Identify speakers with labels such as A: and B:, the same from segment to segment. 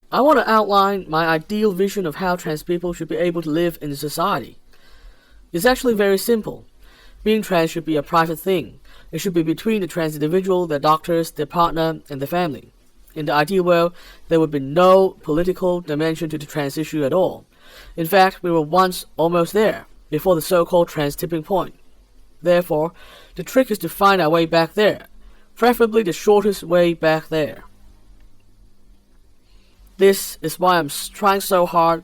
A: I want to outline my ideal vision of how trans people should be able to live in society. It's actually very simple. Being trans should be a private thing. It should be between the trans individual, their doctors, their partner, and their family. In the ideal world, there would be no political dimension to the trans issue at all. In fact, we were once almost there, before the so-called trans tipping point. Therefore, the trick is to find our way back there, preferably the shortest way back there. This is why I'm trying so hard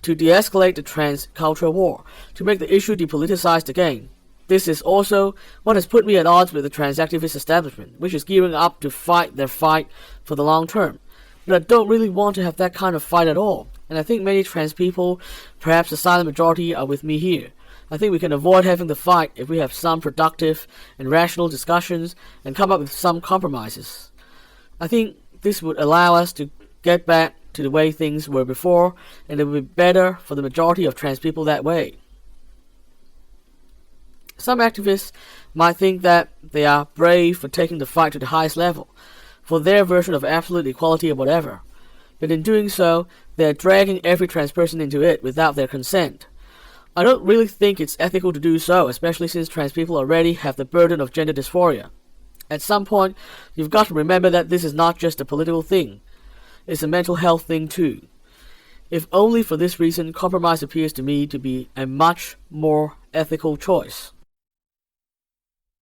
A: to de-escalate the trans cultural war, to make the issue depoliticized again. This is also what has put me at odds with the trans activist establishment, which is gearing up to fight their fight for the long term. But I don't really want to have that kind of fight at all, and I think many trans people, perhaps the silent majority, are with me here. I think we can avoid having the fight if we have some productive and rational discussions and come up with some compromises. I think this would allow us to get back to the way things were before, and it would be better for the majority of trans people that way. Some activists might think that they are brave for taking the fight to the highest level, for their version of absolute equality or whatever, but in doing so, they are dragging every trans person into it without their consent. I don't really think it's ethical to do so, especially since trans people already have the burden of gender dysphoria. At some point, you've got to remember that this is not just a political thing. It's a mental health thing too. If only for this reason, compromise appears to me to be a much more ethical choice.